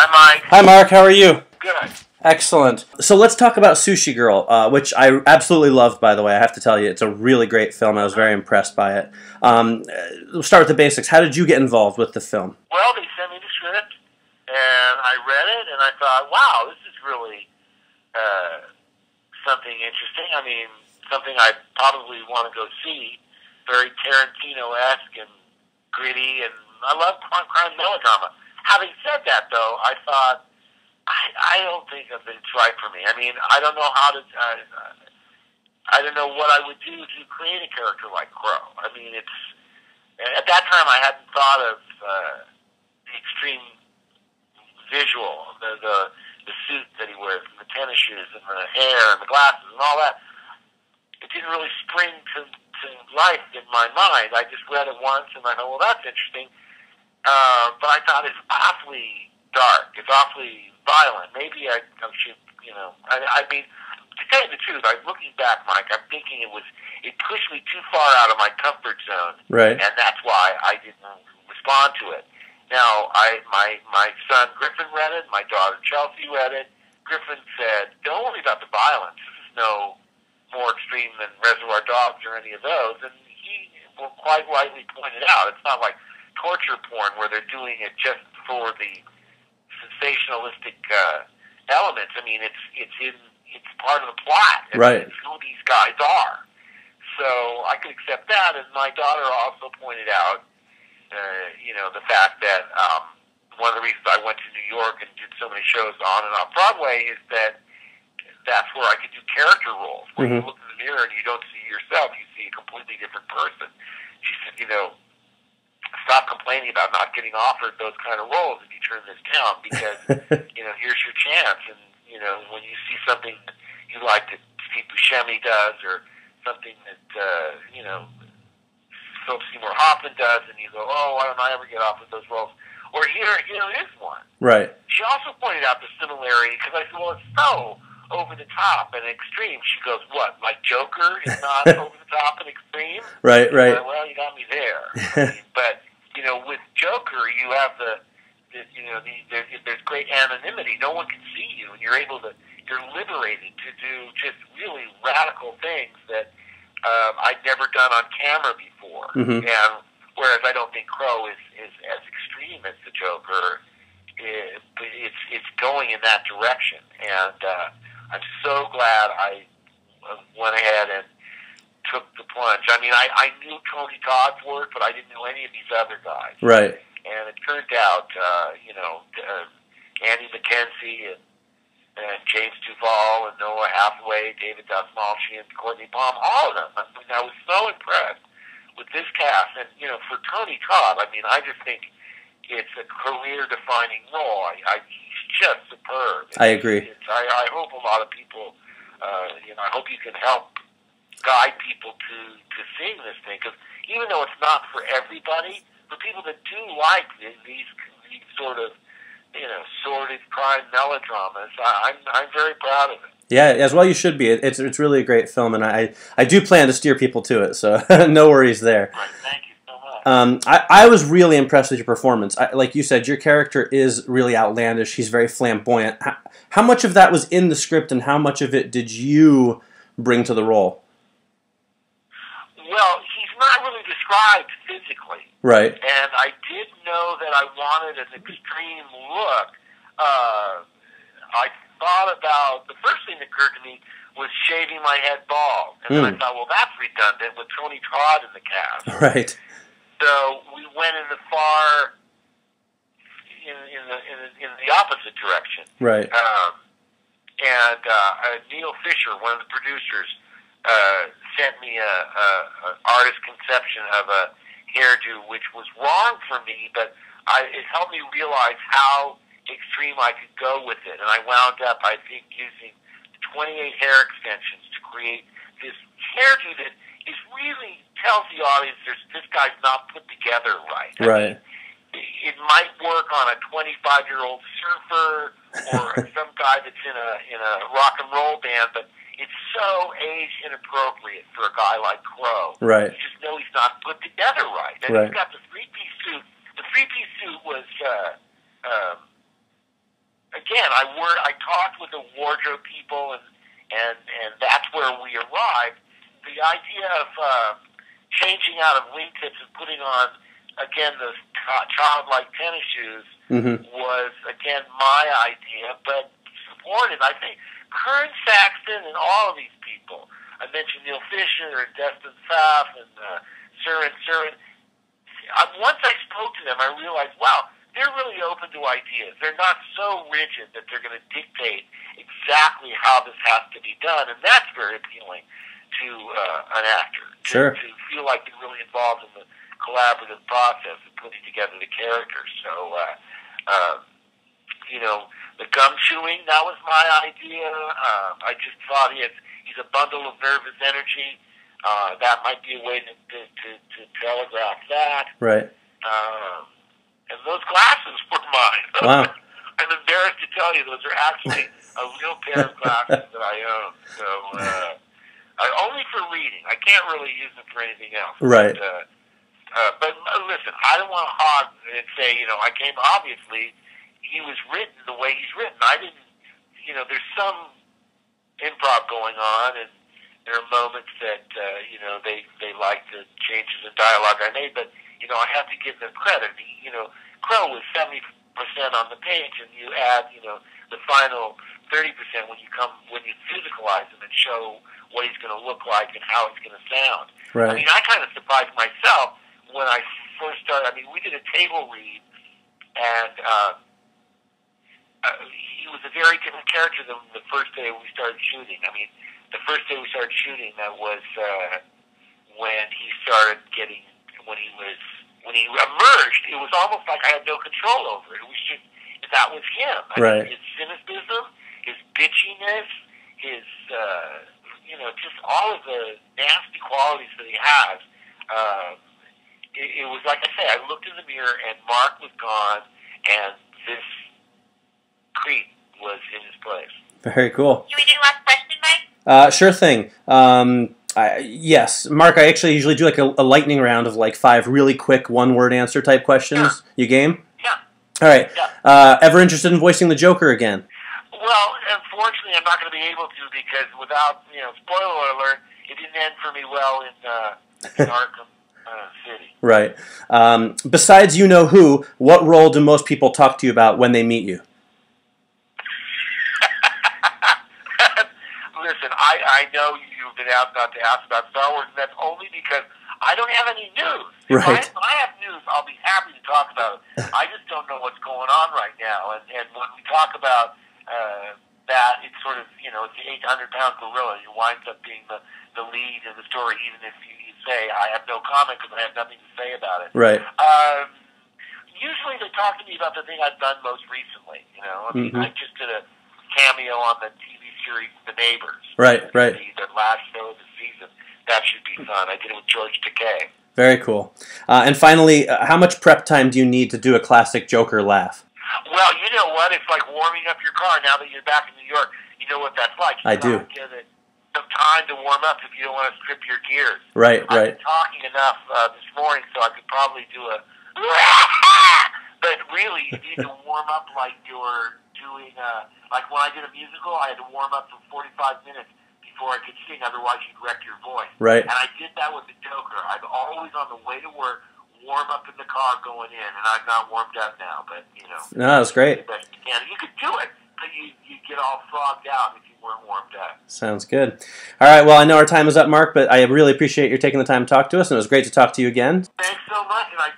Hi, Mike. Hi, Mark. How are you? Good. Excellent. So let's talk about Sushi Girl, which I absolutely loved, by the way. I have to tell you, it's a really great film. I was very impressed by it. We'll start with the basics. How did you get involved with the film? Well, they sent me the script, and I read it, and I thought, wow, this is really something interesting. I mean, something I probably want to go see. Very Tarantino-esque and gritty, and I love crime melodrama. Having said that, though, I thought, I don't think that it's right for me. I mean, I don't know how to. I don't know what I would do to create a character like Crow. I mean, it's at that time I hadn't thought of the extreme visual, the suit that he wears, and the tennis shoes, and the hair, and the glasses, and all that. It didn't really spring to life in my mind. I just read it once, and I thought, well, that's interesting. But I thought it's awfully dark. It's awfully violent. Maybe I should, I mean, to tell you the truth, looking back, Mike, I'm thinking it pushed me too far out of my comfort zone. Right. And that's why I didn't respond to it. Now, my son Griffin read it, my daughter Chelsea read it. Griffin said, don't worry about the violence. This is no more extreme than Reservoir Dogs or any of those. And he quite rightly pointed out, it's not like torture porn where they're doing it just for the sensationalistic elements. I mean, it's part of the plot. Right. It's who these guys are. So I could accept that. And my daughter also pointed out, the fact that one of the reasons I went to New York and did so many shows on and off Broadway is that's where I could do character roles. When you look in the mirror and you don't see yourself, you see a completely different person. She said, stop complaining about not getting offered those kind of roles if you turn this down because, here's your chance. And, when you see something that you like that Steve Buscemi does or something that, Philip Seymour Hoffman does, and you go, oh, why don't I ever get offered those roles? Or here is one. Right. She also pointed out the similarity, because I said, well, it's so over the top and extreme. She goes, what, like Joker is not over the top and extreme? Right. Well, you got me there. I mean, but, with Joker, you have there's great anonymity. No one can see you, and you're liberated to do just really radical things that I'd never done on camera before. Mm-hmm. And whereas I don't think Crow is as extreme as the Joker, it's going in that direction. And I'm so glad I went ahead and took the plunge. I mean, I knew Tony Todd's work, but I didn't know any of these other guys. Right. And it turned out, Andy McKenzie and James Duvall and Noah Hathaway, David Dastmalchian, and Courtney Baum, all of them. I mean, I was so impressed with this cast. And, for Tony Todd, I mean, I just think it's a career-defining role. He's just superb. I agree. I hope a lot of people, I hope you can help guide people to seeing this thing. Because even though it's not for everybody, for people that do like these sort of, sordid crime melodramas, I'm very proud of it. Yeah, as well you should be. It's really a great film, and I do plan to steer people to it, so no worries there. Right, thank you so much. I was really impressed with your performance. Like you said, your character is really outlandish. He's very flamboyant. How much of that was in the script, and how much of it did you bring to the role? Well, he's not really described physically. Right. And I did know that I wanted an extreme look. I thought about, the first thing that occurred to me was shaving my head bald. And then I thought, well, that's redundant with Tony Todd in the cast. Right. So we went in the opposite direction. Right. And Neil Fisher, one of the producers, sent me an artist conception of a hairdo, which was wrong for me, but it helped me realize how extreme I could go with it. And I wound up, I think, using 28 hair extensions to create this hairdo that is really tells the audience this guy's not put together right. Right. I mean, it might work on a 25-year-old surfer or some guy that's in a rock and roll band, but it's so age inappropriate for a guy like Crow. Right. You just know he's not put together right. And Right. he's got the three-piece suit. The three-piece suit was I talked with the wardrobe people, and that's where we arrived. The idea of changing out of wingtips and putting on, again, those childlike tennis shoes was, again, my idea, but supported, I think, Kern Saxton and all of these people. I mentioned Neil Fisher and Destin Pfaff and Surin. Once I spoke to them, I realized, wow, they're really open to ideas. They're not so rigid that they're going to dictate exactly how this has to be done, and that's very appealing to an actor. Sure. To feel like they're really involved in the collaborative process of putting together the characters. So, the gum chewing, that was my idea. I just thought he's a bundle of nervous energy. That might be a way to telegraph that. Right. And those glasses were mine. Wow. I'm embarrassed to tell you, those are actually a real pair of glasses that I own. So, only for reading. I can't really use them for anything else. Right. But listen, I don't want to hog and say, obviously, he was written the way he's written. I didn't, there's some improv going on, and there are moments that, they like the changes in dialogue I made, but, I have to give them credit. Crow was 70% on the page, and you add, the final 30% when you physicalize him and show what he's going to look like and how he's going to sound. Right. I mean, I kind of surprised myself when I first started. I mean, we did a table read, and he was a very different character than the first day we started shooting. I mean, the first day we started shooting, that was when he started getting, when he emerged, it was almost like I had no control over it. It was just, that was him. I right. mean, his cynicism, his bitchiness, his, just all of the nasty qualities that he has. It was like I say, I looked in the mirror and Mark was gone, and this creep was in his place. Very cool. Can we do last question, Mike? Sure thing. Yes, Mark, I actually usually do like a lightning round of like 5 really quick one-word answer type questions. Yeah. You game? Yeah. All right. Yeah. Ever interested in voicing the Joker again? Well, unfortunately, I'm not going to be able to because without, spoiler alert, it didn't end for me well in Arkham City. Right. Besides You Know Who, what role do most people talk to you about when they meet you? Listen, I know you've been asked not to ask about Star Wars, and that's only because I don't have any news. Right. If I have news, I'll be happy to talk about it. I just don't know what's going on right now. And when we talk about that, it's sort of, it's the 800-pound gorilla. It winds up being the lead in the story, even if you say, I have no comment because I have nothing to say about it. Right. Usually they talk to me about the thing I've done most recently. I mean, I just did a cameo on the TV series The Neighbors. Right. The last show of the season. That should be fun. I did it with George Takei. Very cool. And finally, how much prep time do you need to do a classic Joker laugh? Well, you know what? It's like warming up your car now that you're back in New York. You know what that's like. I do. Give it some time to warm up if you don't want to strip your gears. Right. I've been talking enough this morning, so I could probably do a... But really, you need to warm up like you're doing... like when I did a musical, I had to warm up for 45 minutes before I could sing, otherwise you'd wreck your voice. Right. And I did that with the Joker. I'm always on the way to work, warm up in the car going in, and I'm not warmed up now, but, No, that's great. the best you can. You could do it, but you get all fogged out if you weren't warmed up. Sounds good. All right, well, I know our time is up, Mark, but I really appreciate you taking the time to talk to us, and it was great to talk to you again. Thanks so much, and I